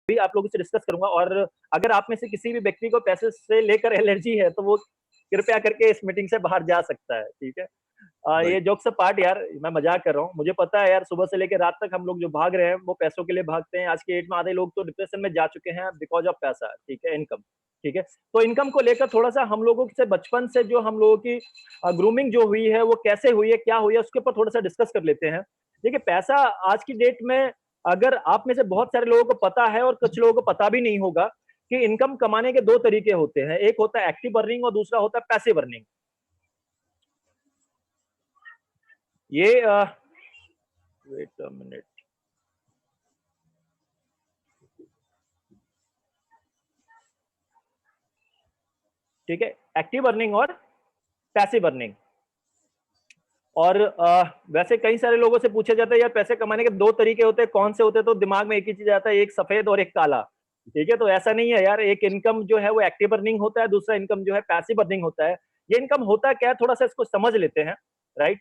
भी आप लोगों से डिस्कस करूंगा। और अगर आप में से किसी भी व्यक्ति को पैसे से लेकर एलर्जी है तो वो कृपया करके इस मीटिंग से बाहर जा सकता है, ठीक है। राइट। ये जोक्स अपार्ट यार, मैं मजाक कर रहा हूँ। मुझे पता है यार, सुबह से लेकर रात तक हम लोग जो भाग रहे हैं वो पैसों के लिए भागते हैं। आज के डेट में आधे लोग तो डिप्रेशन में जा चुके हैं बिकॉज ऑफ पैसा, ठीक है, इनकम, ठीक है। तो इनकम को लेकर थोड़ा सा हम लोगों से बचपन से जो हम लोगों की ग्रूमिंग जो हुई है वो कैसे हुई है, क्या हुई है, उसके ऊपर थोड़ा सा डिस्कस कर लेते हैं। देखिए, पैसा आज की डेट में अगर आप में से बहुत सारे लोगों को पता है और कुछ लोगों को पता भी नहीं होगा कि इनकम कमाने के दो तरीके होते हैं। एक होता है एक्टिव अर्निंग और दूसरा होता है पैसिव अर्निंग। ये वेट अ मिनट, ठीक है, एक्टिव अर्निंग और पैसिव अर्निंग। और वैसे कई सारे लोगों से पूछा जाता है यार पैसे कमाने के दो तरीके होते हैं, कौन से होते हैं, तो दिमाग में एक ही चीज आता है, एक सफेद और एक काला, ठीक है। तो ऐसा नहीं है यार, एक इनकम जो है वो एक्टिव अर्निंग होता है, दूसरा इनकम जो है पैसिव अर्निंग होता है। ये इनकम होता क्या है, थोड़ा सा इसको समझ लेते हैं, राइट।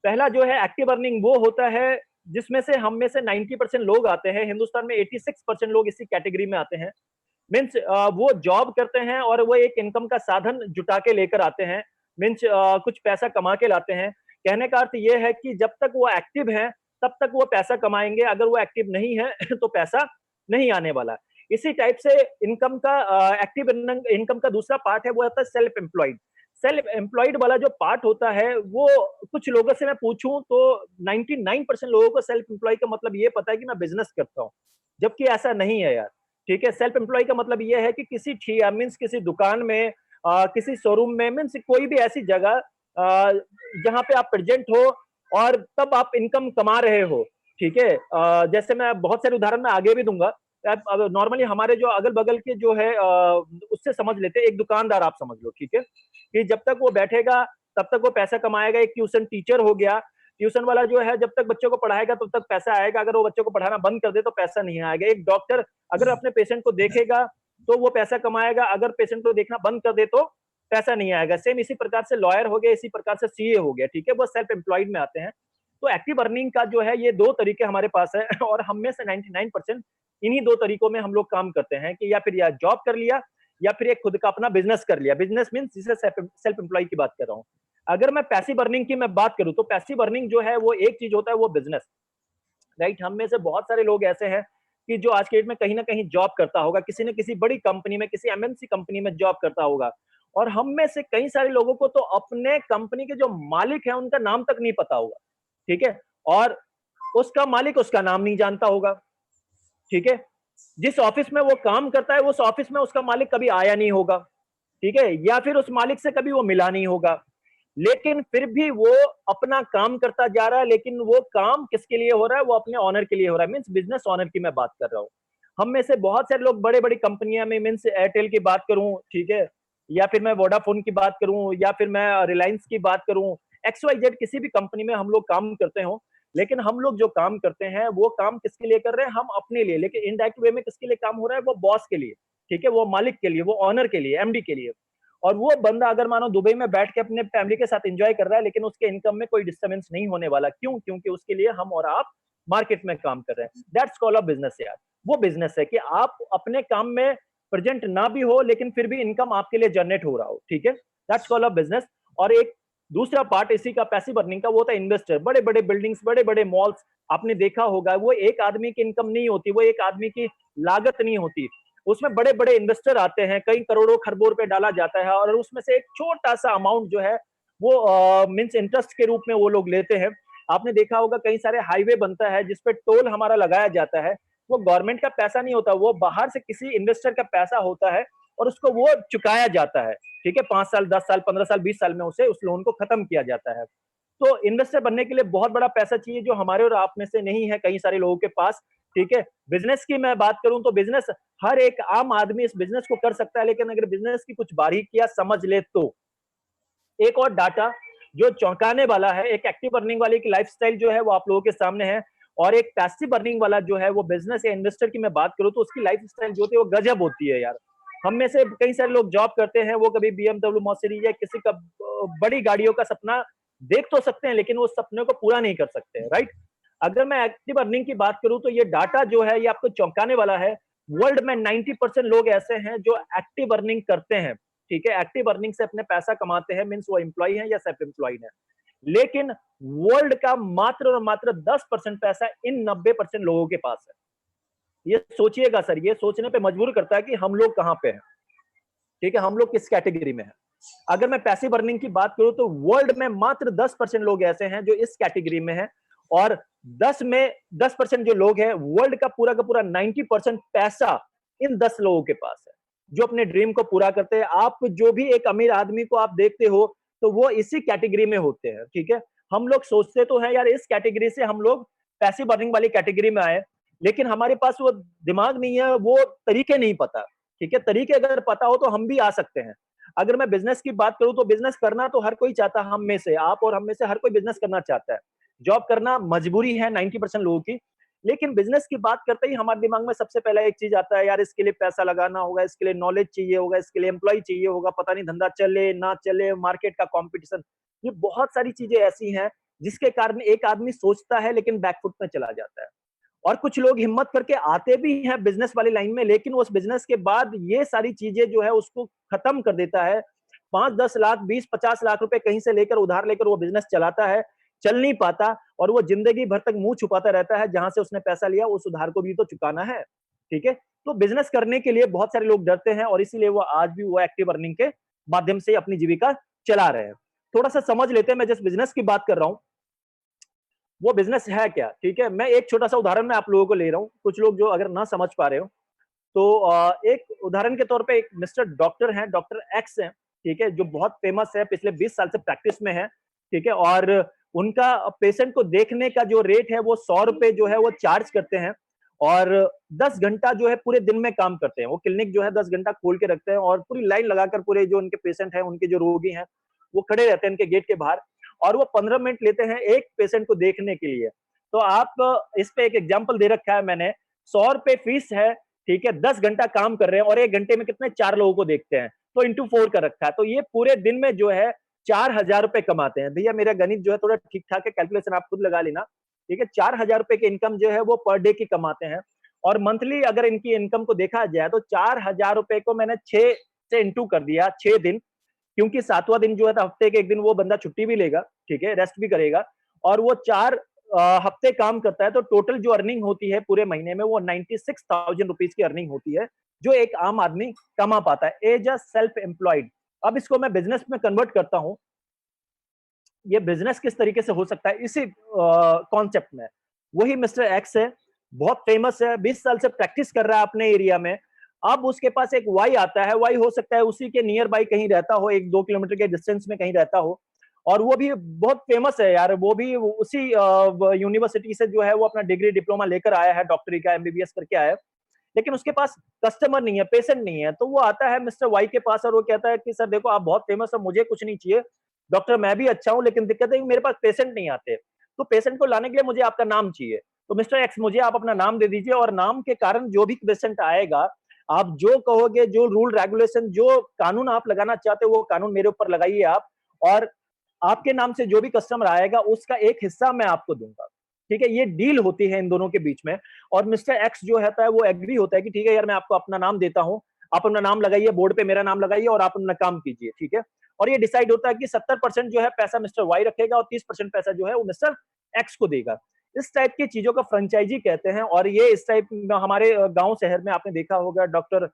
पहला जो है एक्टिव अर्निंग, वो होता है जिसमें से हम में से 90% लोग आते हैं, हिंदुस्तान में 86% लोग इसी कैटेगरी में आते हैं। मीन्स वो जॉब करते हैं और वो एक इनकम का साधन जुटा के लेकर आते हैं। मीन्स कुछ पैसा कमा के लाते हैं। कहने का अर्थ ये है कि जब तक वो एक्टिव हैं तब तक वो पैसा कमाएंगे, अगर वो एक्टिव नहीं है तो पैसा नहीं आने वाला। इसी टाइप से इनकम का एक्टिव इनकम का दूसरा पार्ट है, वो होता है सेल्फ एम्प्लॉयड। सेल्फ एम्प्लॉयड वाला जो पार्ट होता है वो, कुछ लोगों से मैं पूछूं तो 99% लोगों को सेल्फ एम्प्लॉय का मतलब ये पता है कि मैं बिजनेस करता हूँ, जबकि ऐसा नहीं है यार, ठीक है। सेल्फ एम्प्लॉय का मतलब ये है कि किसी मीन्स किसी दुकान में, किसी शोरूम में, मीन्स कोई भी ऐसी जगह जहां पे आप प्रेजेंट हो और तब आप इनकम कमा रहे हो, ठीक है। जैसे मैं बहुत सारे उदाहरण में आगे भी दूंगा। अब नॉर्मली हमारे जो अगल बगल के जो है उससे समझ लेते हैं। एक दुकानदार आप समझ लो, ठीक है, कि जब तक वो बैठेगा तब तक वो पैसा कमाएगा। एक ट्यूशन टीचर हो गया, ट्यूशन वाला जो है जब तक बच्चों को पढ़ाएगा तब तक पैसा आएगा, अगर वो बच्चों को पढ़ाना बंद कर दे तो पैसा नहीं आएगा। एक डॉक्टर अगर अपने पेशेंट को देखेगा तो वो पैसा कमाएगा, अगर पेशेंट को देखना बंद कर दे तो पैसा नहीं आएगा। सेम इसी प्रकार से लॉयर हो गया, इसी प्रकार से सीए हो गया, ठीक है, वो सेल्फ एम्प्लॉयड में आते हैं। तो एक्टिव अर्निंग का जो है ये दो तरीके हमारे पास है और हम में से 99% इन्हीं दो तरीकों में हम लोग काम करते हैं कि या फिर या जॉब कर लिया या फिर एक खुद का अपना बिजनेस कर लिया। बिजनेस मीन्स जिसे सेल्फ एम्प्लॉय की बात कर रहा हूँ। अगर मैं पैसिव अर्निंग की मैं बात करूं तो पैसिव अर्निंग जो है वो एक चीज होता है, वो बिजनेस, राइट। हम में से बहुत सारे लोग ऐसे हैं कि जो आज के डेट में कहीं ना कहीं जॉब करता होगा, किसी न किसी बड़ी कंपनी में, किसी एमएनसी कंपनी में जॉब करता होगा। और हम में से कई सारे लोगों को तो अपने कंपनी के जो मालिक है उनका नाम तक नहीं पता होगा, ठीक है। और उसका मालिक उसका नाम नहीं जानता होगा, ठीक है। जिस ऑफिस में वो काम करता है उस ऑफिस में उसका मालिक कभी आया नहीं होगा, ठीक है, या फिर उस मालिक से कभी वो मिला नहीं होगा। लेकिन फिर भी वो अपना काम करता जा रहा है, लेकिन वो काम किसके लिए हो रहा है, वो अपने ऑनर के लिए हो रहा है। मीन्स बिजनेस ऑनर की मैं बात कर रहा हूँ। हम में से बहुत सारे लोग बड़े बड़ी कंपनियां में, मीन्स एयरटेल की बात करूं, ठीक है, या फिर मैं वोडाफोन की बात करूं, या फिर मैं रिलायंस की बात करूं, XYZ किसी भी कंपनी में हम लोग काम करते हो। लेकिन हम लोग जो काम करते हैं वो काम किसके लिए कर रहे हैं, हम अपने लिए। लेकिन इनडायरेक्ट वे में किसके लिए काम हो रहा है, वो बॉस के लिए, ठीक है, वो मालिक के लिए, वो ऑनर के लिए, एमडी के लिए। और वो बंदा अगर मानो दुबई में बैठ के अपने फैमिली के साथ एंजॉय कर रहा है, लेकिन उसके इनकम में कोई डिस्टर्बेंस नहीं होने वाला। क्यों? क्योंकि उसके लिए हम और आप मार्केट में काम कर रहे हैं। दैट्स कॉल ऑफ बिजनेस यार। वो बिजनेस है कि आप अपने काम में प्रेजेंट ना भी हो लेकिन फिर भी इनकम आपके लिए जनरेट हो रहा हो, ठीक है। That's call of business. और एक दूसरा पार्ट इसी का पैसिव अर्निंग का, वो होता है इन्वेस्टर। बड़े बड़े बिल्डिंग्स, बड़े बड़े मॉल्स आपने देखा होगा, वो एक आदमी की इनकम नहीं होती, वो एक आदमी की लागत नहीं होती। उसमें बड़े बड़े इन्वेस्टर आते हैं, कई करोड़ों खरबों रुपए डाला जाता है और उसमें से एक छोटा सा अमाउंट जो है वो मींस इंटरेस्ट के रूप में वो लोग लेते हैं। आपने देखा होगा कई सारे हाईवे बनता है जिसपे टोल हमारा लगाया जाता है, वो गवर्नमेंट का पैसा नहीं होता, वो बाहर से किसी इन्वेस्टर का पैसा होता है और उसको वो चुकाया जाता है, ठीक है। 5 साल, 10 साल, 15 साल, 20 साल में उसे उस लोन को खत्म किया जाता है। तो इन्वेस्टर बनने के लिए बहुत बड़ा पैसा चाहिए, जो हमारे और आप में से नहीं है कई सारे लोगों के पास, ठीक है। बिजनेस की मैं बात करूं तो बिजनेस, हर एक आम आदमी इस बिजनेस को कर सकता है, लेकिन अगर बिजनेस की कुछ बारीकियां समझ ले तो। एक और डाटा जो चौंकाने वाला है, एक एक्टिव अर्निंग वाले की लाइफस्टाइल जो है वो आप लोगों के सामने है, और एक पैसिव अर्निंग वाला जो है वो बिजनेस या इन्वेस्टर की मैं बात करूं तो उसकी लाइफस्टाइल जो होती है वो गजब होती है यार। हम में से कई सारे लोग जॉब करते हैं, वो कभी BMW मर्सिडीज या किसी का बड़ी गाड़ियों का सपना देख तो सकते हैं, लेकिन वो सपने को पूरा नहीं कर सकते, राइट। अगर मैं एक्टिव अर्निंग की बात करूं तो ये डाटा जो है ये आपको चौंकाने वाला है। वर्ल्ड में 90% लोग ऐसे हैं जो एक्टिव अर्निंग करते हैं, ठीक है, एक्टिव अर्निंग से अपने पैसा कमाते हैं, मीन्स वो एम्प्लॉय है या सेल्फ एम्प्लॉयड है। लेकिन वर्ल्ड का मात्र और मात्र 10% पैसा इन 90% लोगों के पास है। ये सोचिएगा सर, ये सोचने पे मजबूर करता है कि हम लोग कहां पे हैं, ठीक है, हम लोग किस कैटेगरी में हैं। अगर मैं पैसिव अर्निंग की बात करूं तो वर्ल्ड में मात्र 10% लोग ऐसे हैं जो इस कैटेगरी में हैं, और 10% जो लोग हैं, वर्ल्ड का पूरा 90% पैसा इन 10 लोगों के पास है जो अपने ड्रीम को पूरा करते हैं। आप जो भी एक अमीर आदमी को आप देखते हो तो वो इसी कैटेगरी में होते हैं, ठीक है। हम लोग सोचते तो हैं यार इस कैटेगरी से हम लोग पैसिव अर्निंग वाली कैटेगरी में आए, लेकिन हमारे पास वो दिमाग नहीं है, वो तरीके नहीं पता, ठीक है। तरीके अगर पता हो तो हम भी आ सकते हैं। अगर मैं बिजनेस की बात करूं तो बिजनेस करना तो हर कोई चाहता है, हम में से, आप और हम में से हर कोई बिजनेस करना चाहता है। जॉब करना मजबूरी है 90% लोगों की, लेकिन बिजनेस की बात करते ही हमारे दिमाग में सबसे पहला एक चीज आता है, यार इसके लिए पैसा लगाना होगा, इसके लिए नॉलेज चाहिए होगा, इसके लिए एम्प्लॉय चाहिए होगा, पता नहीं धंधा चले ना चले, मार्केट का कंपटीशन, ये बहुत सारी चीजें ऐसी हैं जिसके कारण एक आदमी सोचता है लेकिन बैकफुट में चला जाता है। और कुछ लोग हिम्मत करके आते भी हैं बिजनेस वाली लाइन में, लेकिन उस बिजनेस के बाद ये सारी चीजें जो है उसको खत्म कर देता है। 5-10 लाख 20-50 लाख रुपए कहीं से लेकर उधार लेकर वो बिजनेस चलाता है, चल नहीं पाता, और वो जिंदगी भर तक मुंह छुपाता रहता है, जहां से उसने पैसा लिया उस उधार को भी तो चुकाना है, ठीक है। तो बिजनेस करने के लिए बहुत सारे लोग डरते हैं, और इसीलिए वो आज भी वो एक्टिव अर्निंग के माध्यम से अपनी जीविका चला रहे हैं। थोड़ा सा समझ लेते हैं, मैं जिस बिजनेस की बात कर रहा हूं वो बिजनेस है क्या, ठीक है। मैं एक छोटा सा उदाहरण मैं आप लोगों को ले रहा हूं, कुछ लोग जो अगर ना समझ पा रहे हो तो एक उदाहरण के तौर पे एक मिस्टर डॉक्टर हैं, डॉक्टर एक्स हैं, ठीक है, जो बहुत फेमस है, पिछले 20 साल से प्रैक्टिस में है, ठीक है। और उनका पेशेंट को देखने का जो रेट है वो 100 रुपए जो है वो चार्ज करते हैं, और 10 घंटा जो है पूरे दिन में काम करते हैं। वो क्लिनिक जो है 10 घंटा खोल के रखते हैं, और पूरी लाइन लगाकर पूरे जो उनके पेशेंट हैं, उनके जो रोगी हैं, वो खड़े रहते हैं उनके गेट के बाहर, और वो 15 मिनट लेते हैं एक पेशेंट को देखने के लिए। तो आप इस पे एक एग्जाम्पल दे रखा है मैंने, 100 रुपए फीस है, ठीक है, 10 घंटा काम कर रहे हैं, और 1 घंटे में कितने 4 लोगों को देखते हैं, तो इंटू 4 कर रखा है। तो ये पूरे दिन में जो है 4,000 रुपए कमाते हैं। भैया मेरा गणित जो है थोड़ा ठीक ठाक है, कैलकुलेशन आप खुद लगा लेना, ठीक है। 4,000 रुपए की इनकम जो है वो पर डे की कमाते हैं, और मंथली अगर इनकी इनकम को देखा जाए तो 4,000 रुपए को मैंने 6 से इंटू कर दिया, 6 दिन, क्योंकि 7वां दिन जो है हफ्ते के एक दिन वो बंदा छुट्टी भी लेगा, ठीक है, रेस्ट भी करेगा, और वो 4 हफ्ते काम करता है, तो टोटल जो अर्निंग होती है पूरे महीने में वो 96,000 रुपीज की अर्निंग होती है, जो एक आम आदमी कमा पाता है एज अ सेल्फ एम्प्लॉयड। अब इसको मैं बिजनेस में कन्वर्ट करता हूं, ये बिजनेस किस तरीके से हो सकता है इसी कॉन्सेप्ट में। वही मिस्टर एक्स है, बहुत फेमस है, 20 साल से प्रैक्टिस कर रहा है अपने एरिया में। अब उसके पास एक वाई आता है, वाई हो सकता है उसी के नियर बाई कहीं रहता हो, 1-2 किलोमीटर के डिस्टेंस में कहीं रहता हो, और वो भी बहुत फेमस है यार, वो भी उसी यूनिवर्सिटी से जो है वो अपना डिग्री डिप्लोमा लेकर आया है, डॉक्टरी का एमबीबीएस करके आया है, लेकिन उसके पास कस्टमर नहीं है, पेशेंट नहीं है। तो वो आता है मिस्टर वाई के पास और वो कहता है कि सर देखो आप बहुत फेमस हो, मुझे कुछ नहीं चाहिए, डॉक्टर मैं भी अच्छा हूं, लेकिन दिक्कत है कि मेरे पास पेशेंट नहीं आते, तो पेशेंट को लाने के लिए मुझे आपका नाम चाहिए। तो मिस्टर एक्स मुझे आप अपना नाम दे दीजिए, और नाम के कारण जो भी पेशेंट आएगा, आप जो कहोगे, जो रूल रेगुलेशन, जो कानून आप लगाना चाहते हो वो कानून मेरे ऊपर लगाइए आप, और आपके नाम से जो भी कस्टमर आएगा उसका एक हिस्सा मैं आपको दूंगा, ठीक है। ये डील होती है इन दोनों के बीच में, और मिस्टर एक्स जो होता है वो एग्री होता है कि ठीक है यार मैं आपको अपना नाम देता हूं, आप अपना नाम लगाइए, बोर्ड पे मेरा नाम लगाइए और आप अपना काम कीजिए, ठीक है। और ये डिसाइड होता है कि 70% जो है पैसा मिस्टर वाई रखेगा और 30% पैसा जो है वो मिस्टर एक्स को देगा। इस टाइप की चीजों का फ्रेंचाइजी कहते हैं, और ये इस टाइप हमारे गांव शहर में आपने देखा होगा, डॉक्टर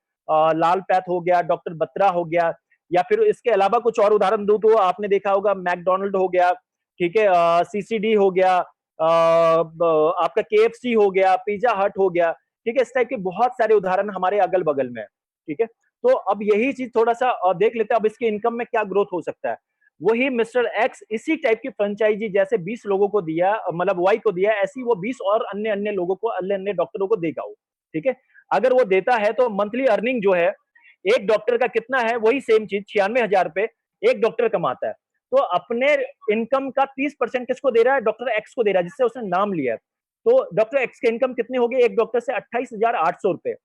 लाल पैथ हो गया, डॉक्टर बत्रा हो गया, या फिर इसके अलावा कुछ और उदाहरण दूं तो आपने देखा होगा मैकडोनल्ड हो गया, ठीक है, सीसीडी हो गया, आपका केएफसी हो गया, पिज्जा हट हो गया, ठीक है। इस टाइप के बहुत सारे उदाहरण हमारे अगल बगल में, ठीक है। तो अब यही चीज थोड़ा सा देख लेते हैं, अब इसके इनकम में क्या ग्रोथ हो सकता है। वही मिस्टर एक्स इसी टाइप की फ्रेंचाइजी जैसे 20 लोगों को दिया, मतलब वाई को दिया, ऐसी वो 20 और अन्य अन्य लोगों को, अन्य अन्य डॉक्टरों को देगा वो, ठीक है। अगर वो देता है तो मंथली अर्निंग जो है एक डॉक्टर का कितना है, वही सेम चीज 96,000 रुपए एक डॉक्टर कमाता है। तो अपने इनकम का 30% किसको दे रहा है, डॉक्टर एक्स को दे रहा है, जिससे उसने नाम लिया है। तो डॉक्टर एक्स की इनकम कितनी होगी एक डॉक्टर से, 28,800 रुपए।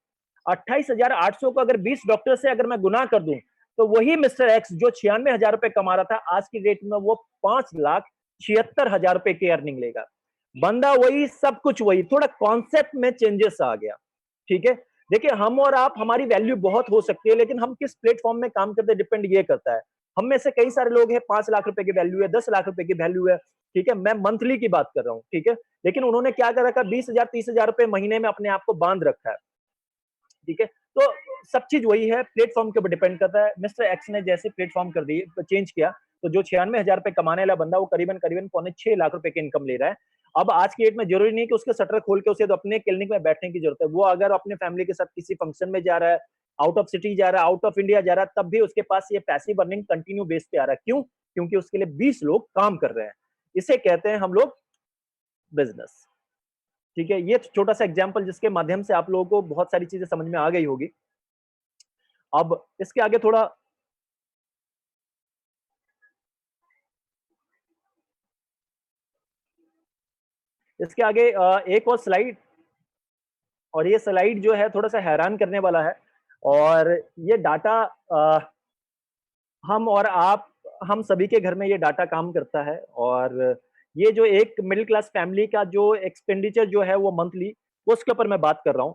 28,800 को अगर 20 डॉक्टर से अगर मैं गुना कर दूं, तो वही मिस्टर एक्स जो 96,000 रुपए कमा रहा था, आज की डेट में वो 5,76,000 रुपए की अर्निंग लेगा। बंदा वही, सब कुछ वही, थोड़ा कॉन्सेप्ट में चेंजेस आ गया, ठीक है। देखिए हम और आप, हमारी वैल्यू बहुत हो सकती है, लेकिन हम किस प्लेटफॉर्म में काम करते हैं डिपेंड ये करता है। हम में से कई सारे लोग हैं 5 लाख रुपए की वैल्यू है, 10 लाख रुपए की वैल्यू है, ठीक है, मैं मंथली की बात कर रहा हूँ, ठीक है, लेकिन उन्होंने क्या कर रखा है, 20,000 30,000 रुपए महीने में अपने आप को बांध रखा है, ठीक है। तो सब चीज वही है, प्लेटफॉर्म के ऊपर डिपेंड करता है। मिस्टर एक्स ने जैसे प्लेटफॉर्म कर दी, चेंज किया, तो जो 96,000 रुपए कमाने वाला बंदा वो करीबन करीबन 5.5 लाख रुपए की इनकम ले रहा है। अब आज की डेट में जरूरी नहीं कि उसके शटर खोल के उसे तो अपने क्लिनिक में बैठने की जरूरत है। वो अगर अपने फैमिली के साथ किसी फंक्शन में जा रहा है, आउट ऑफ सिटी जा रहा है, आउट ऑफ इंडिया जा रहा है, तब भी उसके पास ये पैसिव अर्निंग कंटिन्यू बेस पे आ रहा है। क्यों? क्योंकि उसके लिए 20 लोग काम कर रहे हैं। इसे कहते हैं हम लोग बिजनेस, ठीक है। ये छोटा सा एग्जाम्पल जिसके माध्यम से आप लोगों को बहुत सारी चीजें समझ में आ गई होगी। अब इसके आगे थोड़ा इसके आगे एक और स्लाइड, और ये स्लाइड जो है थोड़ा सा हैरान करने वाला है। और ये डाटा हम और आप, हम सभी के घर में ये डाटा काम करता है। और ये जो एक मिडिल क्लास फैमिली का जो एक्सपेंडिचर जो है वो मंथली, उसके ऊपर मैं बात कर रहा हूँ।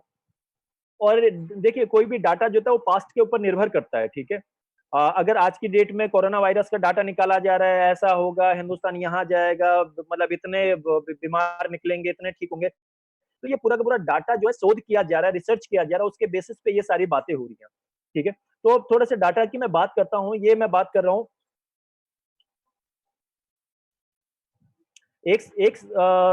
और देखिए कोई भी डाटा जो था वो पास्ट के ऊपर निर्भर करता है, ठीक है। अगर आज की डेट में कोरोना वायरस का डाटा निकाला जा रहा है, ऐसा होगा, हिंदुस्तान यहाँ जाएगा, मतलब इतने बीमार निकलेंगे, इतने ठीक होंगे, तो ये पूरा का पूरा डाटा जो है शोध किया जा रहा है, रिसर्च किया जा रहा है, उसके बेसिस पे ये सारी बातें हो रही हैं, ठीक है। तो थोड़ा सा डाटा की मैं बात करता हूँ। ये मैं बात कर रहा हूँ, एक एक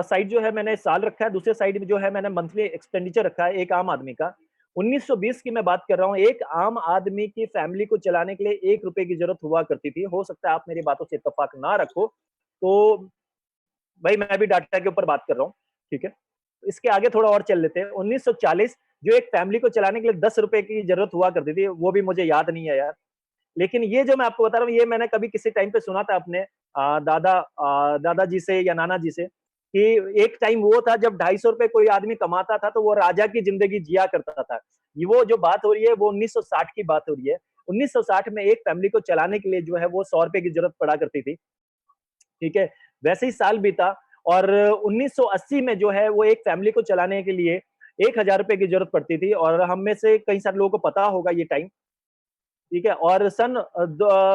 साइड जो है मैंने साल रखा है, दूसरे साइड में जो है मैंने मंथली एक्सपेंडिचर रखा है एक आम आदमी का। 1920 की मैं बात कर रहा हूँ। एक आम आदमी की फैमिली को चलाने के लिए 1 रुपए की जरूरत हुआ करती थी। हो सकता है आप मेरी बातों से इत्तेफाक ना रखो, तो भाई मैं भी डाटा के ऊपर बात कर रहा हूँ, ठीक है। इसके आगे थोड़ा और चल लेते हैं। 1940 जो एक फैमिली को चलाने के लिए 10 रुपए की जरूरत हुआ करती थी, वो भी मुझे याद नहीं है यार। लेकिन ये जो मैं आपको बता रहा हूँ, ये मैंने कभी किसी टाइम पे सुना था अपने दादाजी से या नाना जी से, कि एक टाइम वो था जब 250 रुपए कोई आदमी कमाता था तो वो राजा की जिंदगी जिया करता था। ये वो जो बात हो रही है वो 1960 की बात हो रही है। 1960 में एक फैमिली को चलाने के लिए जो है वो 100 रुपए की जरूरत पड़ा करती थी, ठीक है। वैसे ही साल बीता, और 1980 में जो है वो एक फैमिली को चलाने के लिए 1,000 रुपए की जरूरत पड़ती थी। और हम में से कई सारे लोगों को पता होगा ये टाइम, ठीक है। और सन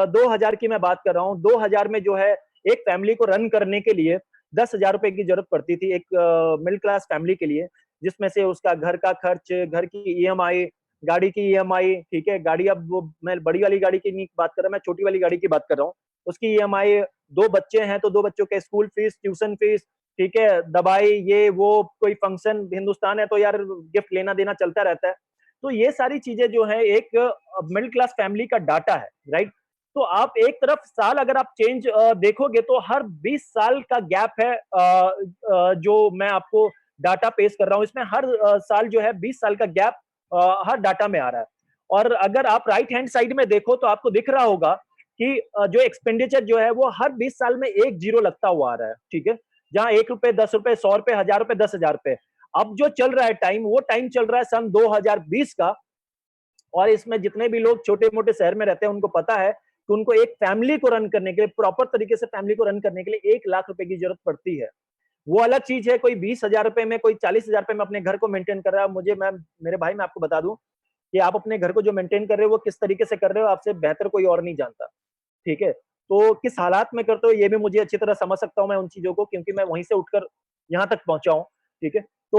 2000 की मैं बात कर रहा हूँ। 2000 में जो है एक फैमिली को रन करने के लिए 10,000 रुपए की जरूरत पड़ती थी, एक मिडिल क्लास फैमिली के लिए, जिसमें से उसका घर का खर्च, घर की ईएमआई, गाड़ी की ईएमआई, ठीक है। गाड़ी, अब वो मैं बड़ी वाली गाड़ी की नहीं बात कर रहा, मैं छोटी वाली गाड़ी की बात कर रहा हूँ। उसकी ईएमआई, 2 बच्चे हैं तो 2 बच्चों के स्कूल फीस, ट्यूशन फीस, ठीक है, दवाई, ये वो, कोई फंक्शन, हिंदुस्तान है तो यार गिफ्ट लेना देना चलता रहता है। तो ये सारी चीजें जो है एक मिडिल क्लास फैमिली का डाटा है, राइट। तो आप एक तरफ साल अगर आप चेंज देखोगे तो हर 20 साल का गैप है, जो मैं आपको डाटा पेश कर रहा हूं, इसमें हर साल जो है 20 साल का गैप हर डाटा में आ रहा है। और अगर आप राइट हैंड साइड में देखो तो आपको दिख रहा होगा कि जो एक्सपेंडिचर जो है वो हर 20 साल में एक जीरो लगता हुआ आ रहा है, ठीक है। जहां 1 रुपए, 10 रुपए, 100 रुपए, 1000 रुपए, 10,000 रुपए। अब जो चल रहा है टाइम, वो टाइम चल रहा है सन 2020 का। और इसमें जितने भी लोग छोटे मोटे शहर में रहते हैं उनको पता है कि उनको एक फैमिली को रन करने के लिए, प्रॉपर तरीके से फैमिली को रन करने के लिए 1 लाख रुपए की जरूरत पड़ती है। वो अलग चीज है, कोई 20,000 रुपए में, कोई 40,000 रुपए में अपने घर को मेंटेन कर रहा है। मुझे, मैं, मेरे भाई, मैं आपको बता दूं कि आप अपने घर को जो मेंटेन कर रहे हो वो किस तरीके से कर रहे हो, आपसे बेहतर कोई और नहीं जानता, ठीक है। तो किस हालात में करते हो ये भी मुझे अच्छी तरह समझ सकता हूँ मैं उन चीजों को, क्योंकि मैं वहीं से उठकर यहाँ तक पहुंचा हूँ, ठीक है। तो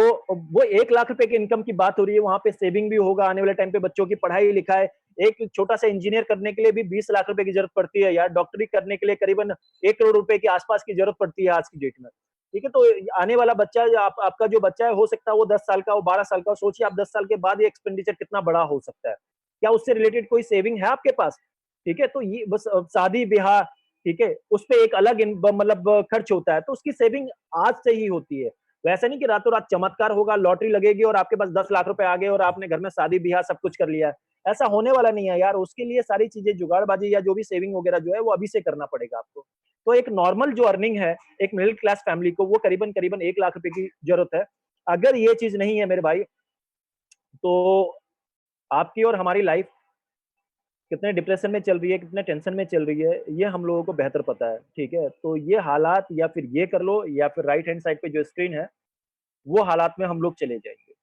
वो 1 लाख रुपए की इनकम की बात हो रही है, वहां पे सेविंग भी होगा आने वाले टाइम पे, बच्चों की पढ़ाई लिखाई। एक छोटा सा इंजीनियर करने के लिए भी 20 लाख रुपए की जरूरत पड़ती है यार। डॉक्टरी करने के लिए करीबन 1 करोड़ रुपए के आसपास की जरूरत पड़ती है आज की डेट में, ठीक है। तो आने वाला बच्चा, आपका जो बच्चा है, हो सकता है वो 10 साल का हो, 12 साल का हो। सोचिए आप 10 साल के बाद ये एक्सपेंडिचर कितना बड़ा हो सकता है। क्या उससे रिलेटेड कोई सेविंग है आपके पास? ठीक है। तो ये बस शादी ब्याह, ठीक है, उस पे एक अलग मतलब खर्च होता है, तो उसकी सेविंग आज से ही होती है। वैसा नहीं कि रातों रात चमत्कार होगा, लॉटरी लगेगी और आपके पास 10 लाख रुपए आ गए और आपने घर में शादी ब्याह सब कुछ कर लिया। ऐसा होने वाला नहीं है यार। उसके लिए सारी चीजें, जुगाड़बाजी या जो भी सेविंग वगैरह जो है वो अभी से करना पड़ेगा आपको। तो एक नॉर्मल जो अर्निंग है एक मिडिल क्लास फैमिली को, वो करीबन करीबन 1 लाख रुपए की जरूरत है। अगर ये चीज नहीं है मेरे भाई, तो आपकी और हमारी लाइफ कितने डिप्रेशन में चल रही है, कितने टेंशन में चल रही है, ये हम लोगों को बेहतर पता है, ठीक है। तो ये हालात, या फिर ये कर लो, या फिर राइट हैंड साइड पे जो स्क्रीन है वो हालात में हम लोग चले जाएंगे।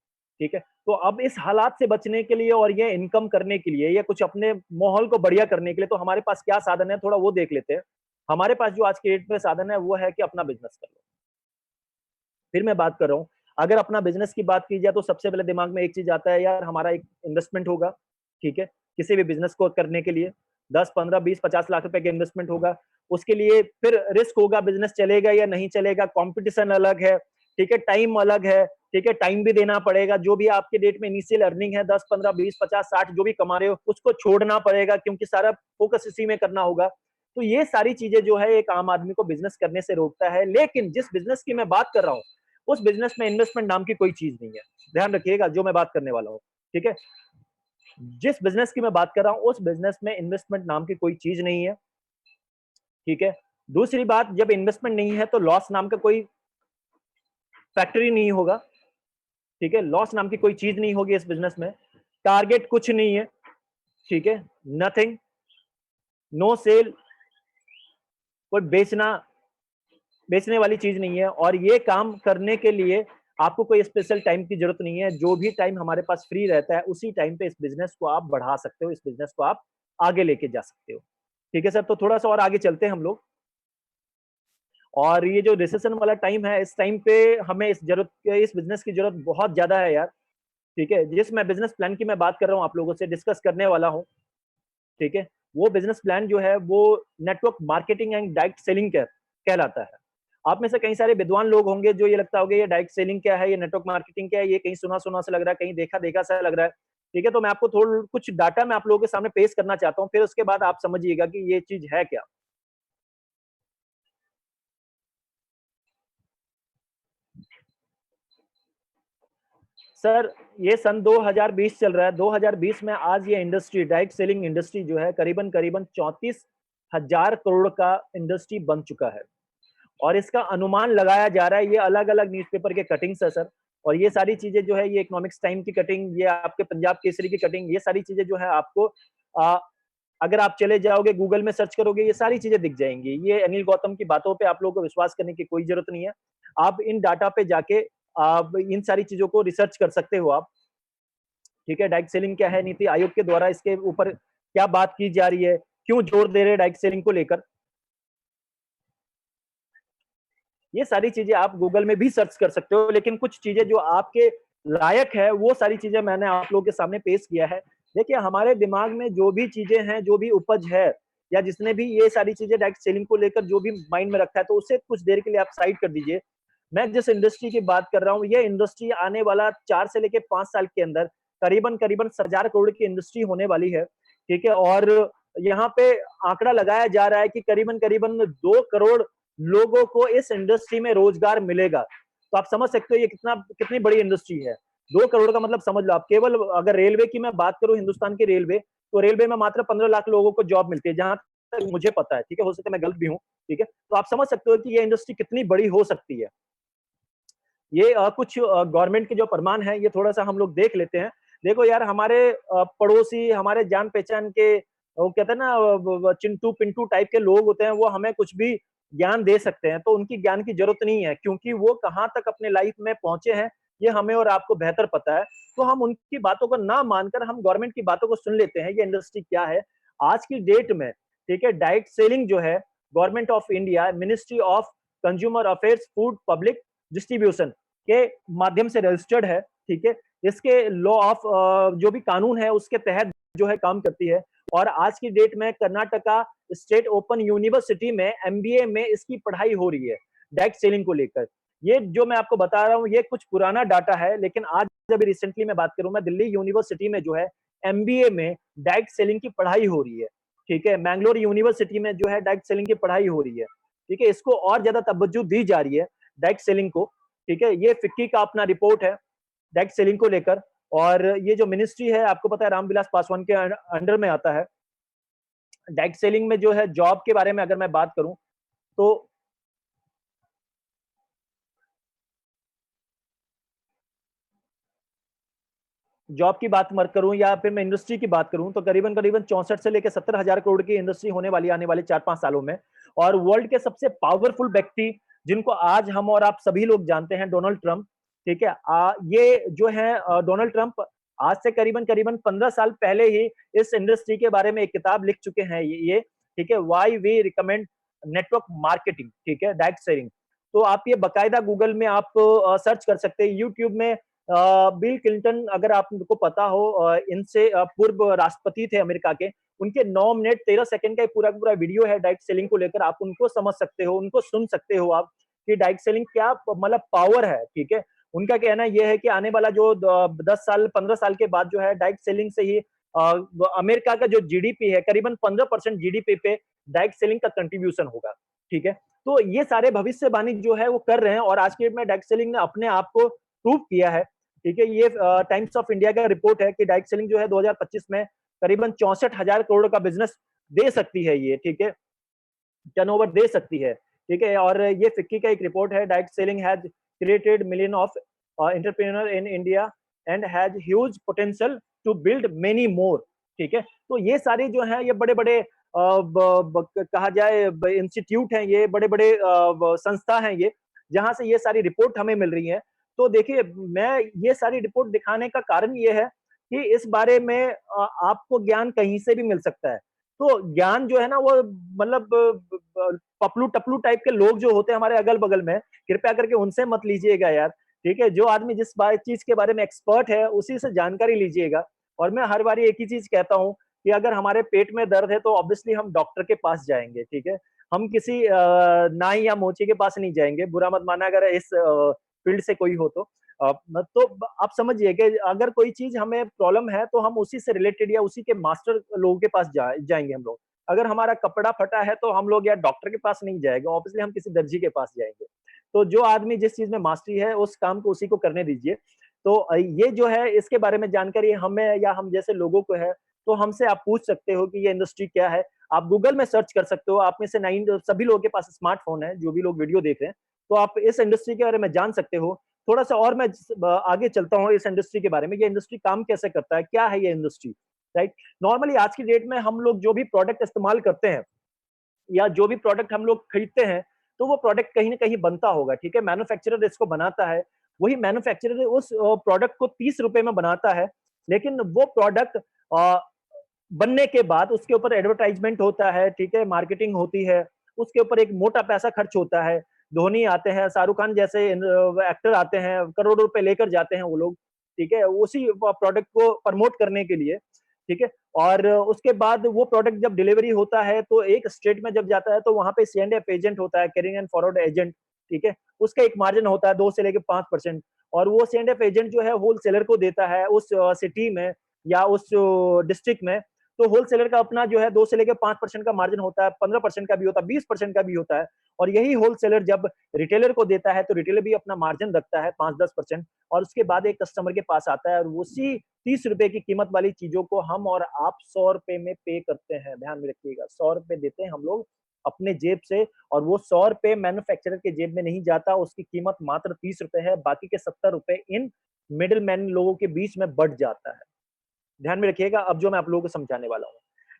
ठीक है। तो अब इस हालात से बचने के लिए और ये इनकम करने के लिए या कुछ अपने माहौल को बढ़िया करने के लिए तो हमारे पास क्या साधन है, थोड़ा वो देख लेते हैं। हमारे पास जो आज के डेट में साधन है वो है कि अपना बिजनेस कर लो। फिर मैं बात कर रहा हूँ, अगर अपना बिजनेस की बात की जाए तो सबसे पहले दिमाग में एक चीज आता है, यार हमारा एक इन्वेस्टमेंट होगा। ठीक है, किसी भी बिजनेस को करने के लिए 10, 15, 20, 50 लाख रुपए का इन्वेस्टमेंट होगा। उसके लिए फिर रिस्क होगा, बिजनेस चलेगा या नहीं चलेगा, कंपटीशन अलग है। ठीक है, टाइम अलग है। ठीक है, टाइम भी देना पड़ेगा। जो भी आपके डेट में इनिशियल अर्निंग है 10, 15, 20, 50, 60 जो भी कमा रहे हो उसको छोड़ना पड़ेगा, क्योंकि सारा फोकस इसी में करना होगा। तो ये सारी चीजें जो है एक आम आदमी को बिजनेस करने से रोकता है। लेकिन जिस बिजनेस की मैं बात कर रहा हूँ उस बिजनेस में इन्वेस्टमेंट नाम की कोई चीज नहीं है। ध्यान रखिएगा जो मैं बात करने वाला हूँ। ठीक है, जिस बिजनेस की मैं बात कर रहा हूं उस बिजनेस में इन्वेस्टमेंट नाम की कोई चीज नहीं है। ठीक है, दूसरी बात, जब इन्वेस्टमेंट नहीं है तो लॉस नाम का कोई फैक्टरी नहीं होगा। ठीक है, लॉस नाम की कोई चीज नहीं होगी इस बिजनेस में। टारगेट कुछ नहीं है। ठीक है, नथिंग, नो सेल, कोई बेचने वाली चीज नहीं है। और ये काम करने के लिए आपको कोई स्पेशल टाइम की जरूरत नहीं है। जो भी टाइम हमारे पास फ्री रहता है उसी टाइम पे इस बिजनेस को आप बढ़ा सकते हो, इस बिजनेस को आप आगे लेके जा सकते हो। ठीक है सर, तो थोड़ा सा और आगे चलते हैं हम लोग। और ये जो रिसेशन वाला टाइम है, इस टाइम पे हमें इस बिजनेस की जरूरत बहुत ज्यादा है यार। ठीक है, जिस मैं बिजनेस प्लान की मैं बात कर रहा हूँ आप लोगों से डिस्कस करने वाला हूँ। ठीक है, वो बिजनेस प्लान जो है वो network marketing and direct selling कहलाता है। आप में से कई सारे विद्वान लोग होंगे जो ये लगता होगा ये डायरेक्ट सेलिंग क्या है, ये नेटवर्क मार्केटिंग क्या है, ये कहीं सुना सुना सा लग रहा है, कहीं देखा देखा सा लग रहा है। ठीक है, तो मैं आपको थोड़ा कुछ डाटा मैं आप लोगों के सामने पेश करना चाहता हूँ, फिर उसके बाद आप समझिएगा कि ये चीज है क्या। सर, ये सन 2020 चल रहा है। 2020 में आज ये इंडस्ट्री, डायरेक्ट सेलिंग इंडस्ट्री जो है करीबन करीबन 34,000 करोड़ का इंडस्ट्री बन चुका है। और इसका अनुमान लगाया जा रहा है, ये अलग अलग न्यूज़पेपर के कटिंग्स है सर। और ये सारी चीजें जो है, ये इकोनॉमिक्स टाइम की कटिंग, ये आपके पंजाब केसरी की कटिंग, ये सारी चीजें जो है आपको आ, अगर आप चले जाओगे गूगल में सर्च करोगे ये सारी चीजें दिख जाएंगी। ये अनिल गौतम की बातों पे आप लोगों को विश्वास करने की कोई जरूरत नहीं है। आप इन डाटा पे जाके आप इन सारी चीजों को रिसर्च कर सकते हो आप। ठीक है, डायरेक्ट सेलिंग क्या है, नीति आयोग के द्वारा इसके ऊपर क्या बात की जा रही है, क्यों जोर दे रहे हैं डायरेक्ट सेलिंग को लेकर, ये सारी चीजें आप गूगल में भी सर्च कर सकते हो। लेकिन कुछ चीजें जो आपके लायक है वो सारी चीजें मैंने आप लोगों के सामने पेश किया है। देखिए, हमारे दिमाग में जो भी चीजें हैं, जो भी उपज है, या जिसने भी ये सारी चीजें डायरेक्ट सेलिंग को लेकर जो भी माइंड में रखा है, तो उसे कुछ देर के लिए आप साइड कर दीजिए। मैं जिस इंडस्ट्री की बात कर रहा हूँ, ये इंडस्ट्री आने वाला 4 से लेके 5 साल के अंदर करीबन करीबन 1000 करोड़ की इंडस्ट्री होने वाली है। ठीक है, और यहाँ पे आंकड़ा लगाया जा रहा है कि करीबन करीबन 2 करोड़ लोगों को इस इंडस्ट्री में रोजगार मिलेगा। तो आप समझ सकते हो ये कितनी बड़ी इंडस्ट्री है। 2 करोड़ का मतलब समझ लो आप। केवल अगर रेलवे की मैं बात करूं, हिंदुस्तान की रेलवे, तो रेलवे में मात्र 15 लाख लोगों को जॉब मिलती है, जहां तक मुझे पता है। ठीक है, हो सकता है मैं गलत भी हूं। ठीक है, तो आप समझ सकते हो कि ये इंडस्ट्री कितनी बड़ी हो सकती है। ये कुछ गवर्नमेंट के जो फरमान है ये थोड़ा सा हम लोग देख लेते हैं। देखो यार, हमारे पड़ोसी, हमारे जान पहचान के, वो कहते हैं ना, चिंटू पिंटू टाइप के लोग होते हैं, वो हमें कुछ भी ज्ञान दे सकते हैं। तो उनकी ज्ञान की जरूरत नहीं है, क्योंकि वो कहाँ तक अपने लाइफ में पहुंचे हैं ये हमें और आपको बेहतर पता है। तो हम उनकी बातों को ना मानकर हम गवर्नमेंट की बातों को सुन लेते हैं। ये इंडस्ट्री क्या है आज की डेट में। ठीक है, डायरेक्ट सेलिंग जो है, government of India, ministry of consumer affairs, food public distribution के माध्यम से रजिस्टर्ड है। ठीक है, इसके लॉ ऑफ जो भी कानून है उसके तहत जो है काम करती है। और आज की डेट में कर्नाटका स्टेट ओपन यूनिवर्सिटी में एमबीए में इसकी पढ़ाई हो रही है डायरेक्ट सेलिंग को लेकर। ये जो मैं आपको बता रहा हूँ ये कुछ पुराना डाटा है, लेकिन आज जब रिसेंटली मैं बात करूं, मैं दिल्ली यूनिवर्सिटी में जो है एमबीए में डायरेक्ट सेलिंग की पढ़ाई हो रही है। ठीक है, मैंगलोर यूनिवर्सिटी में जो है डायरेक्ट सेलिंग की पढ़ाई हो रही है। ठीक है, इसको और ज्यादा तवज्जो दी जा रही है डायरेक्ट सेलिंग को। ठीक है, ये फिक्की का अपना रिपोर्ट है डायरेक्ट सेलिंग को लेकर। और ये जो मिनिस्ट्री है आपको पता है रामविलास पासवान के अंडर में आता है। डायरेक्ट सेलिंग में जो है जॉब के बारे में अगर मैं बात करूं तो जॉब की बात मत करूं या फिर मैं इंडस्ट्री की बात करूं तो करीबन करीबन 64 से लेकर 70,000 करोड़ की इंडस्ट्री होने वाली आने वाले 4-5 सालों में। और वर्ल्ड के सबसे पावरफुल व्यक्ति जिनको आज हम और आप सभी लोग जानते हैं, डोनाल्ड ट्रंप। ठीक है। ये जो है डोनाल्ड ट्रंप आज से करीबन करीबन 15 साल पहले ही इस इंडस्ट्री के बारे में एक किताब लिख चुके हैं ये, ठीक है, why we recommend network marketing, ठीक है, डायरेक्ट सेलिंग। तो आप ये बकायदा गूगल में आप सर्च कर सकते हैं, यूट्यूब में बिल क्लिंटन, अगर आपको पता हो, इनसे पूर्व राष्ट्रपति थे अमेरिका के, उनके 9 मिनट 13 सेकंड का पूरा पूरा वीडियो है डायरेक्ट सेलिंग को लेकर, आप उनको समझ सकते हो, उनको सुन सकते हो आप कि डायरेक्ट सेलिंग क्या मतलब पावर है, ठीक है। उनका कहना यह है कि आने वाला जो 10 साल 15 साल के बाद जो है डायरेक्ट सेलिंग से ही अमेरिका का जो जीडीपी है करीबन 15% जीडीपी पे डायरेक्ट सेलिंग का कंट्रीब्यूशन होगा, ठीक है। तो ये सारे भविष्यवाणी जो है वो कर रहे हैं, और आज के डेट में डायरेक्ट सेलिंग ने अपने आप को प्रूव किया है, ठीक है। ये टाइम्स ऑफ इंडिया का रिपोर्ट है कि डायरेक्ट सेलिंग जो है 2025 में करीबन 64,000 करोड़ का बिजनेस दे सकती है ये, ठीक है, टर्नओवर दे सकती है, ठीक है। और ये फिक्की का एक रिपोर्ट है, direct selling has created million of entrepreneur in India and has huge potential to build many more, ठीक है। तो ये सारे जो है ये बड़े बड़े कहा जाए इंस्टीट्यूट हैं, ये बड़े बड़े संस्था हैं ये, जहां से ये सारी रिपोर्ट हमें मिल रही है। तो देखिए, मैं ये सारी रिपोर्ट दिखाने का कारण ये है कि इस बारे में आपको ज्ञान कहीं से भी मिल सकता है। तो ज्ञान जो है ना वो मतलब पपलू टपलू टाइप के लोग जो होते हैं हमारे अगल बगल में, कृपया करके उनसे मत लीजिएगा यार, ठीक है। जो आदमी जिस चीज के बारे में एक्सपर्ट है उसी से जानकारी लीजिएगा। और मैं हर बार एक ही चीज कहता हूँ कि अगर हमारे पेट में दर्द है तो ऑब्वियसली हम डॉक्टर के पास जाएंगे, ठीक है। हम किसी नाई या मोची के पास नहीं जाएंगे, बुरा मत माना अगर इस फील्ड से कोई हो तो। तो आप समझिए कि अगर कोई चीज हमें प्रॉब्लम है तो हम उसी से रिलेटेड या उसी के मास्टर लोगों के पास जाएंगे हम लोग। अगर हमारा कपड़ा फटा है तो हम लोग या डॉक्टर के पास नहीं जाएंगे, ऑब्वियसली हम किसी दर्जी के पास जाएंगे। तो जो आदमी जिस चीज में मास्टरी है उस काम को उसी को करने दीजिए। तो ये जो है इसके बारे में जानकारी हमें या हम जैसे लोगों को है, तो हमसे आप पूछ सकते हो कि ये इंडस्ट्री क्या है। आप गूगल में सर्च कर सकते हो, आप में से 9 सभी लोगों के पास स्मार्टफोन है, जो भी लोग वीडियो देख रहे हैं, तो आप इस इंडस्ट्री के बारे में जान सकते हो। थोड़ा सा और मैं आगे चलता हूँ इस इंडस्ट्री के बारे में, ये इंडस्ट्री काम कैसे करता है, क्या है ये इंडस्ट्री, राइट। नॉर्मली आज की डेट में हम लोग जो भी प्रोडक्ट इस्तेमाल करते हैं या जो भी प्रोडक्ट हम लोग खरीदते हैं, तो वो प्रोडक्ट कहीं ना कहीं बनता होगा, ठीक है। मैन्युफैक्चरर इसको बनाता है, वही मैन्युफैक्चरर उस प्रोडक्ट को 30 रुपए में बनाता है, लेकिन वो प्रोडक्ट बनने के बाद उसके ऊपर एडवर्टाइजमेंट होता है, ठीक है, मार्केटिंग होती है, उसके ऊपर एक मोटा पैसा खर्च होता है। धोनी आते हैं, शाहरुख खान जैसे एक्टर आते हैं, करोड़ों रुपए लेकर जाते हैं वो लोग, ठीक है, उसी प्रोडक्ट को प्रमोट करने के लिए, ठीक है। और उसके बाद वो प्रोडक्ट जब डिलीवरी होता है तो एक स्टेट में जब जाता है तो वहां पे C&F एजेंट होता है, कैरिंग एंड फॉरवर्ड एजेंट, ठीक है। उसका एक मार्जिन होता है 2 से लेकर 5%, और वो C&F एजेंट जो है होलसेलर को देता है उस सिटी में या उस डिस्ट्रिक्ट में। तो होलसेलर का अपना जो है 2 से लेकर 5% का मार्जिन होता है, 15% का भी होता है, 20% का भी होता है। और यही होलसेलर जब रिटेलर को देता है तो रिटेलर भी अपना मार्जिन रखता है 5-10%, और उसके बाद एक कस्टमर के पास आता है और उसी 30 रुपए की कीमत वाली चीजों को हम और आप 100 रुपए में पे करते हैं। ध्यान में रखिएगा, 100 रुपए देते हैं हम लोग अपने जेब से, और वो 100 रुपए मैन्युफैक्चरर के जेब में नहीं जाता, उसकी कीमत मात्र 30 रुपए है, बाकी के 70 रुपए इन मिडिल मैन लोगों के बीच में बढ़ जाता है। ध्यान में रखिएगा अब जो मैं आप लोगों को समझाने वाला हूँ।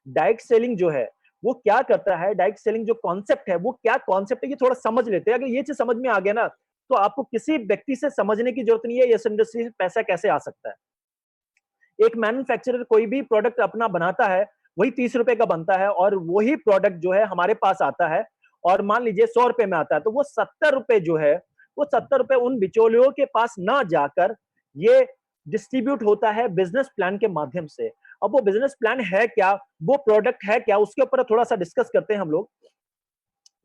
डायरेक्ट सेलिंग जो है वो क्या करता है, डायरेक्ट सेलिंग जो कॉन्सेप्ट है वो क्या कॉन्सेप्ट है, ये थोड़ा समझ लेते हैं। अगर ये चीज समझ में आ गया ना तो आपको किसी व्यक्ति से समझने की जरूरत नहीं है इस इंडस्ट्री से पैसा कैसे आ सकता है। एक मैन्युफैक्चरर कोई भी प्रोडक्ट अपना बनाता है, वही 30 रुपए का बनता है, और वही प्रोडक्ट जो है हमारे पास आता है और मान लीजिए 100 रुपए में आता है, तो वो 70 रुपए जो है वो 70 रुपए उन बिचौलियों के पास ना जाकर ये डिस्ट्रीब्यूट होता है बिजनेस प्लान के माध्यम से। अब वो बिजनेस प्लान है क्या, वो प्रोडक्ट है क्या, उसके ऊपर थोड़ा सा डिस्कस करते हैं हम लोग,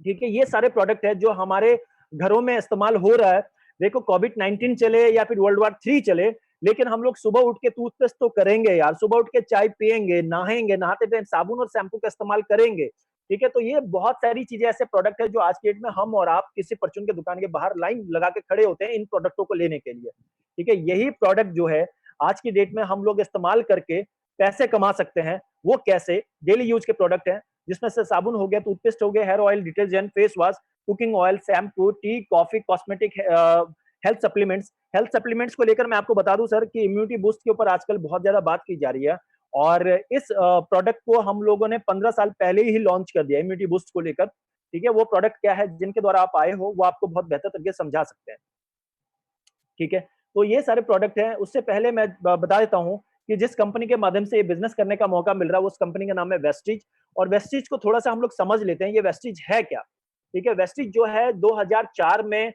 ठीक है। ये सारे प्रोडक्ट है जो हमारे घरों में इस्तेमाल हो रहा है। देखो, कोविड-19 चले या फिर वर्ल्ड वॉर 3 चले, लेकिन हम लोग सुबह उठ के टूथपेस्ट तो करेंगे यार, सुबह उठ के चाय पियेंगे, नहाएंगे, नहाते टाइम साबुन और शैम्पू का इस्तेमाल करेंगे, ठीक है। तो ये बहुत सारी चीजें ऐसे प्रोडक्ट है जो आज के डेट में हम और आप किसी परचून के दुकान के बाहर लाइन लगा के खड़े होते हैं इन प्रोडक्टों को लेने के लिए, ठीक है। यही प्रोडक्ट जो है आज की डेट में हम लोग इस्तेमाल करके पैसे कमा सकते हैं। वो कैसे? डेली यूज के प्रोडक्ट है, जिसमें से साबुन हो गया, टूथपेस्ट हो गया, hair oil, detergent, face wash, cooking oil, shampoo, tea, coffee, cosmetic, health supplements. Health supplements को लेकर मैं आपको बता दूं सर कि इम्यूनिटी बूस्ट के ऊपर आजकल बहुत ज्यादा बात की जा रही है, और इस प्रोडक्ट को हम लोगों ने 15 साल पहले ही लॉन्च कर दिया इम्यूनिटी बूस्ट को लेकर, ठीक है। वो प्रोडक्ट क्या है जिनके द्वारा आप आए हो वो आपको बहुत बेहतर तरीके से समझा सकते हैं, ठीक है। तो ये सारे प्रोडक्ट हैं। उससे पहले मैं बता देता हूँ कि जिस कंपनी के माध्यम से ये बिजनेस करने का मौका मिल रहा है, उस कंपनी का नाम है वेस्टिज। और वेस्टिज को थोड़ा सा हम लोग समझ लेते हैं, ये वेस्टिज है क्या। ठीक है, वेस्टिज जो है 2004 में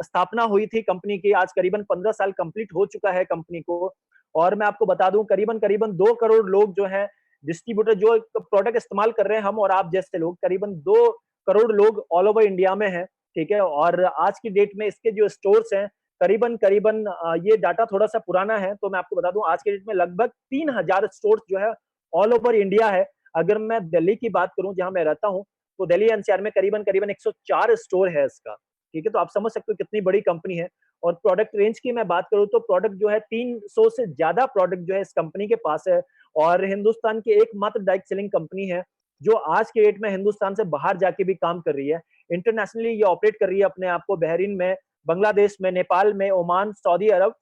स्थापना हुई थी कंपनी की। आज करीबन 15 साल कंप्लीट हो चुका है कंपनी को। और मैं आपको बता दूं, करीबन करीबन 2 करोड़ लोग जो हैं डिस्ट्रीब्यूटर, जो प्रोडक्ट इस्तेमाल कर रहे हैं, हम और आप जैसे लोग, करीबन 2 करोड़ लोग ऑल ओवर इंडिया में हैं। ठीक है, और आज की डेट में इसके जो स्टोर्स हैं, करीबन करीबन ये डाटा थोड़ा सा पुराना है, तो मैं आपको बता दूं आज के डेट में लगभग 3000 स्टोर्स जो है ऑल ओवर इंडिया है। अगर मैं दिल्ली की बात करूं जहां मैं रहता हूं, तो दिल्ली एनसीआर में करीबन करीबन 104 स्टोर है इसका। ठीक है, तो आप समझ सकते हो कितनी बड़ी कंपनी है। और प्रोडक्ट रेंज की मैं बात करूं तो प्रोडक्ट जो है 300 से ज्यादा प्रोडक्ट जो है इस कंपनी के पास है। और हिंदुस्तान की एकमात्र डायरेक्ट सेलिंग कंपनी है जो आज के डेट में हिंदुस्तान से बाहर जाके भी काम कर रही है। इंटरनेशनली ये ऑपरेट कर रही है अपने आप को बहरीन में, बांग्लादेश में, नेपाल में, Oman, Saudi Arab,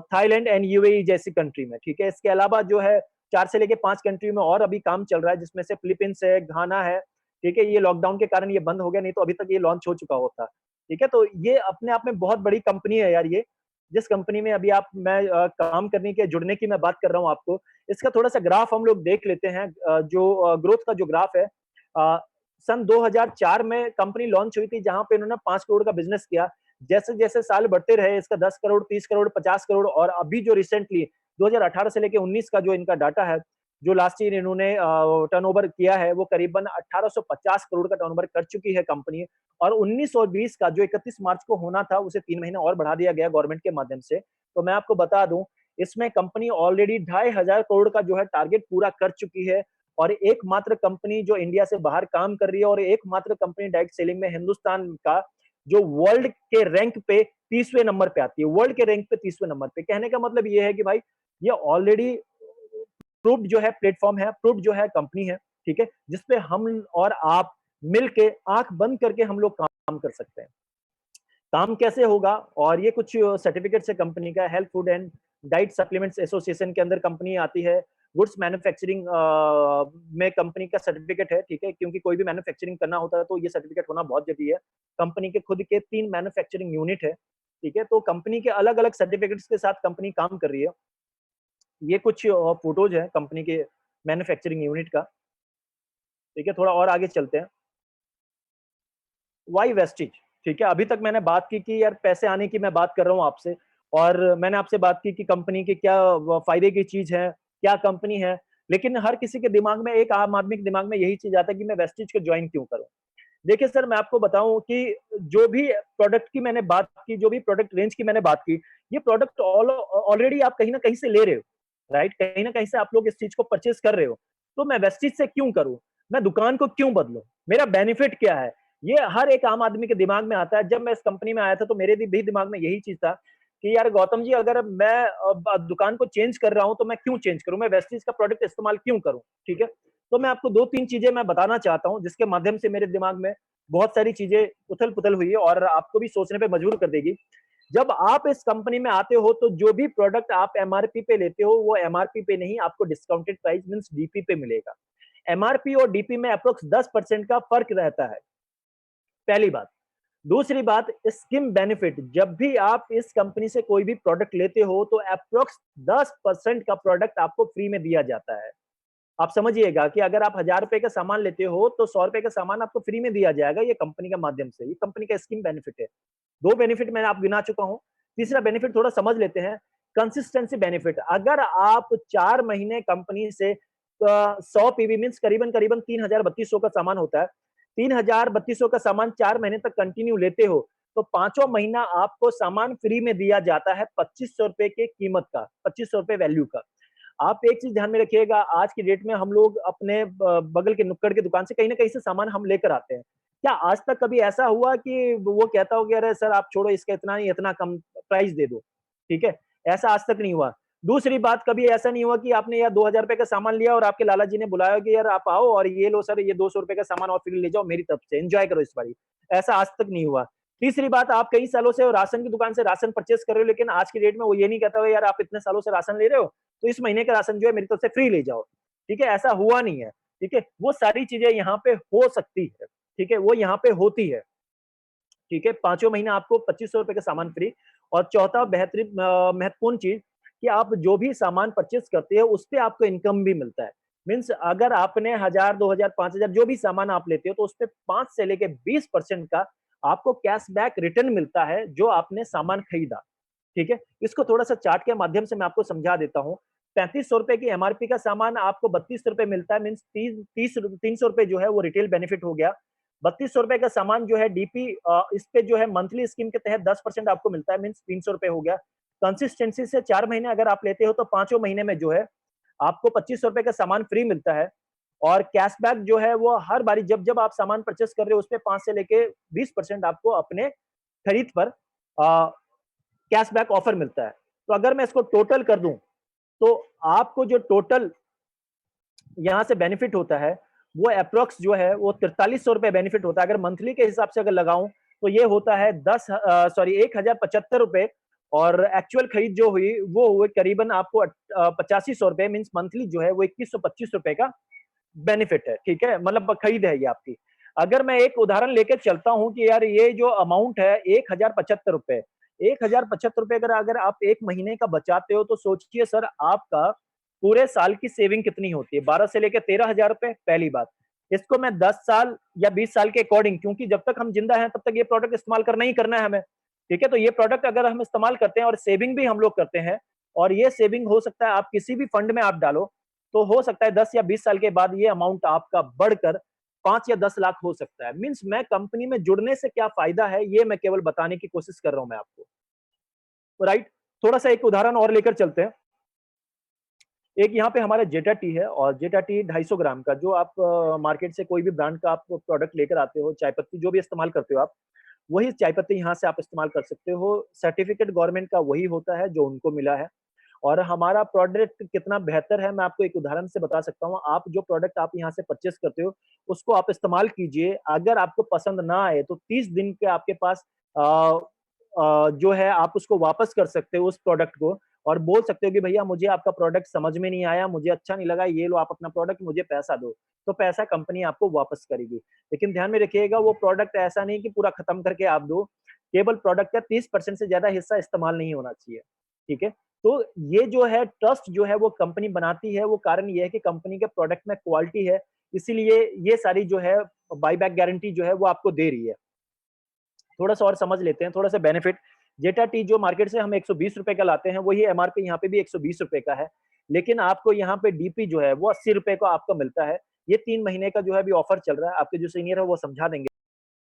Thailand and UAE जैसी कंट्री में। ठीक है, इसके अलावा जो है 4 से लेके 5 कंट्री में और अभी काम चल रहा है, जिसमें से फिलीपींस है, घाना है। ठीक है, ये लॉकडाउन के कारण ये बंद हो गया, नहीं तो अभी तक ये लॉन्च हो चुका होता। ठीक है, तो ये अपने आप में बहुत बड़ी कंपनी है यार। ये जिस कंपनी में अभी आप मैं काम करने के जुड़ने की मैं बात कर रहा हूँ आपको, इसका थोड़ा सा ग्राफ हम लोग देख लेते हैं। जो ग्रोथ का जो ग्राफ है, सन 2004 में कंपनी लॉन्च हुई थी, जहां पे इन्होंने 5 करोड़ का बिजनेस किया। जैसे जैसे साल बढ़ते रहे, इसका 10 करोड़, 30 करोड़, 50 करोड़, और अभी जो रिसेंटली 2018 से लेके 19 का जो इनका डाटा है, जो लास्ट ईयर इन्होंने टर्नओवर किया है, वो करीबन 1850 करोड़ का टर्नओवर कर चुकी है कंपनी। और 19 और 20 का जो 31 मार्च को होना था, उसे 3 महीने और बढ़ा दिया गया गवर्नमेंट के माध्यम से। तो मैं आपको बता दूं, इसमें कंपनी ऑलरेडी 2500 करोड़ का जो है टारगेट पूरा कर चुकी है। और एकमात्र कंपनी जो इंडिया से बाहर काम कर रही है, और एकमात्र कंपनी डायरेक्ट सेलिंग में हिंदुस्तान का, जो वर्ल्ड के रैंक पे 30वें नंबर पे आती है। वर्ल्ड के रैंक पे 30वें नंबर पे, कहने का मतलब ये है कि भाई ये ऑलरेडी प्रूव्ड जो है प्लेटफॉर्म है, प्रूव्ड जो है कंपनी है। ठीक है, जिसपे हम और आप मिलके आंख बंद करके हम लोग काम कर सकते हैं। काम कैसे होगा, और ये कुछ सर्टिफिकेट है कंपनी का। Health food and diet supplements association के अंदर कंपनी आती है। गुड्स मैन्युफैक्चरिंग में कंपनी का सर्टिफिकेट है। ठीक है, क्योंकि कोई भी मैन्युफैक्चरिंग करना होता है तो ये सर्टिफिकेट होना बहुत जरूरी है। कंपनी के खुद के 3 मैन्युफैक्चरिंग यूनिट है। ठीक है, तो कंपनी के अलग अलग सर्टिफिकेट्स के साथ कंपनी काम कर रही है। ये कुछ फोटोज है कंपनी के मैन्युफैक्चरिंग यूनिट का। ठीक है, थोड़ा और आगे चलते हैं। Why Vestige. ठीक है, अभी तक मैंने बात की कि यार पैसे आने की मैं बात कर रहा हूँ आपसे, और मैंने आपसे बात की कि कंपनी के क्या फायदे की चीज है, क्या कंपनी है। लेकिन हर किसी के दिमाग में, एक आम आदमी के दिमाग में यही चीज आता है कि मैं वेस्टिज को ज्वाइन क्यों करूं। देखिए सर, मैं आपको बताऊं कि जो भी प्रोडक्ट की मैंने बात की, जो भी प्रोडक्ट रेंज की मैंने बात की, ये प्रोडक्ट ऑलरेडी आप कहीं ना कहीं से ले रहे हो, राइट। कहीं ना कहीं से आप लोग इस चीज को परचेज कर रहे हो। तो मैं वेस्टिज से क्यों करूं, मैं दुकान को क्यों बदलूं, मेरा बेनिफिट क्या है। ये हर एक आम आदमी के दिमाग में आता है। जब मैं इस कंपनी में आया था तो मेरे भी दिमाग में यही चीज था कि यार गौतम जी, अगर मैं दुकान को चेंज कर रहा हूं तो मैं क्यों चेंज करूं, मैं वेस्टिज का प्रोडक्ट इस्तेमाल क्यों करूं। ठीक है, तो मैं आपको 2-3 चीजें मैं बताना चाहता हूं, जिसके माध्यम से मेरे दिमाग में बहुत सारी चीजें उथल पुथल हुई है, और आपको भी सोचने पे मजबूर कर देगी। जब आप इस कंपनी में आते हो तो जो भी प्रोडक्ट आप एमआरपी पे लेते हो, वो एमआरपी पे नहीं, आपको डिस्काउंटेड प्राइस मींस डीपी पे मिलेगा। एमआरपी और डीपी में अप्रोक्स 10% का फर्क रहता है, पहली बात। दूसरी बात, स्किम बेनिफिट। जब भी आप इस कंपनी से कोई भी प्रोडक्ट लेते हो तो अप्रोक्स 10% का प्रोडक्ट आपको फ्री में दिया जाता है। आप समझिएगा कि अगर आप 1000 रुपए का सामान लेते हो तो 100 रुपए का सामान आपको फ्री में दिया जाएगा, ये कंपनी के माध्यम से। ये कंपनी का स्कीम बेनिफिट है। 2 बेनिफिट मैंने आप गिना चुका हूं। तीसरा बेनिफिट थोड़ा समझ लेते हैं, कंसिस्टेंसी बेनिफिट। अगर आप 4 महीने कंपनी से 100 पीवी मींस करीबन करीबन 3200 का सामान होता है, 3200 का सामान 4 महीने तक कंटिन्यू लेते हो, तो 5वां महीना आपको सामान फ्री में दिया जाता है 2500 रुपए के कीमत का, 2500 रुपए वैल्यू का। आप एक चीज ध्यान में रखिएगा, आज की डेट में हम लोग अपने बगल के नुक्कड़ की दुकान से कहीं ना कहीं से सामान हम लेकर आते हैं। क्या आज तक कभी ऐसा हुआ कि वो कहता हो कि अरे सर आप छोड़ो, इसका इतना नहीं, इतना कम प्राइस दे दो। ठीक है, ऐसा आज तक नहीं हुआ। दूसरी बात, कभी ऐसा नहीं हुआ कि आपने यार 2000 रुपए का सामान लिया और आपके लाला जी ने बुलाया कि यार आप आओ और ये लो सर, ये 200 रुपए का सामान और फ्री ले जाओ मेरी तरफ से, एंजॉय करो इस बारी। ऐसा आज तक नहीं हुआ। तीसरी बात, आप कई सालों से राशन की दुकान से राशन परचेस कर रहे हो, लेकिन आज की डेट में वो ये नहीं कहता हो यार आप इतने सालों से राशन ले रहे हो तो इस महीने का राशन जो है मेरी तरफ से फ्री ले जाओ। ठीक है, ऐसा हुआ नहीं है। ठीक है, वो सारी चीजें यहाँ पे हो सकती है। ठीक है, वो यहाँ पे होती है। ठीक है, 5वें महीने आपको 2500 रुपए का सामान फ्री। और चौथा बेहतरीन महत्वपूर्ण चीज कि आप जो भी सामान परचेस करते हो उस पे आपको इनकम भी मिलता है। मीन्स अगर आपने 1000 2000 5000 जो भी सामान आप लेते हो तो उस पे 5 से लेके 20% का आपको कैशबैक रिटर्न मिलता है जो आपने सामान खरीदा। ठीक है, इसको थोड़ा सा चार्ट के माध्यम से मैं आपको समझा देता हूँ। 3500 रुपए की एमआरपी का सामान आपको 3200 रुपए मिलता है। मीन्स 300 रुपए जो है वो रिटेल बेनिफिट हो गया। 3200 रुपए का सामान जो है डीपी इस पे जो है मंथली स्कीम के तहत 10% आपको मिलता है। मीन्स 300 रुपए हो गया। कंसिस्टेंसी से 4 महीने अगर आप लेते हो तो 5वें महीने में जो है आपको 2500 रुपए का सामान फ्री मिलता है। और कैशबैक जो है वो हर बारी जब जब आप सामान परचेस कर रहे हो उस पे 5 से लेके 20% आपको अपने खरीद पर कैशबैक ऑफर मिलता है। तो अगर मैं इसको टोटल कर दूं तो आपको जो टोटल यहाँ से बेनिफिट होता है वो अप्रोक्स जो है वो 4300 रुपए बेनिफिट होता है। अगर मंथली के हिसाब से अगर लगाऊं तो ये होता है 1075 रुपए। और एक्चुअल खरीद जो हुई वो हुए करीबन आपको 8500 रुपए। मीन्स मंथली जो है वो 2125 रुपए का बेनिफिट है। ठीक है, मतलब खरीद है ये आपकी। अगर मैं एक उदाहरण लेकर चलता हूं कि यार ये जो अमाउंट है 1075 रुपए, 1075 रुपए अगर अगर आप एक महीने का बचाते हो तो सोचिए सर आपका पूरे साल की सेविंग कितनी होती है। 12 से लेकर 13,000 रुपए पहली बात। इसको मैं 10 साल या 20 साल के अकॉर्डिंग, क्योंकि जब तक हम जिंदा हैं तब तक ये प्रोडक्ट इस्तेमाल करना ही करना है हमें। ठीक है, तो ये प्रोडक्ट अगर हम इस्तेमाल करते हैं और सेविंग भी हम लोग करते हैं, और ये सेविंग हो सकता है आप किसी भी फंड में आप डालो तो हो सकता है 10 या 20 साल के बाद ये अमाउंट आपका बढ़कर 5 या 10 लाख हो सकता है। मीन्स मैं कंपनी में जुड़ने से क्या फायदा है ये मैं केवल बताने की कोशिश कर रहा हूं मैं आपको। राइट, थोड़ा सा एक उदाहरण और लेकर चलते हैं। एक यहाँ पे हमारा जेटा टी है, और जेटा टी 250 ग्राम का, जो आप मार्केट से कोई भी ब्रांड का आप प्रोडक्ट लेकर आते हो, चाय पत्ती जो भी इस्तेमाल करते हो आप, वही चाय पत्ती यहाँ से आप इस्तेमाल कर सकते हो। सर्टिफिकेट गवर्नमेंट का वही होता है जो उनको मिला है। और हमारा प्रोडक्ट कितना बेहतर है मैं आपको एक उदाहरण से बता सकता हूँ। आप जो प्रोडक्ट आप यहाँ से परचेस करते हो उसको आप इस्तेमाल कीजिए। अगर आपको पसंद ना आए तो 30 दिन के आपके पास जो है आप उसको वापस कर सकते हो उस प्रोडक्ट को, और बोल सकते हो कि भैया मुझे आपका प्रोडक्ट समझ में नहीं आया, मुझे अच्छा नहीं लगा, ये लो आप अपना प्रोडक्ट, मुझे पैसा दो। तो पैसा कंपनी आपको वापस करेगी। लेकिन ध्यान में रखिएगा वो प्रोडक्ट ऐसा नहीं कि पूरा खत्म करके आप दो। केवल प्रोडक्ट का 30% से ज्यादा हिस्सा इस्तेमाल नहीं होना चाहिए। ठीक है, तो ये जो है ट्रस्ट जो है वो कंपनी बनाती है, वो कारण ये है कि कंपनी के प्रोडक्ट में क्वालिटी है, इसीलिए ये सारी जो है बाईबैक गारंटी जो है वो आपको दे रही है। थोड़ा सा और समझ लेते हैं, थोड़ा सा बेनिफिट। जेटा टी जो मार्केट से हम 120 रुपए का लाते हैं वही एमआरपी यहाँ पे भी 120 रुपए का है। लेकिन आपको यहाँ पे डीपी जो है वो 80 रुपए का आपको मिलता है। ये 3 महीने का जो है अभी ऑफर चल रहा है, आपके जो सीनियर है वो समझा देंगे।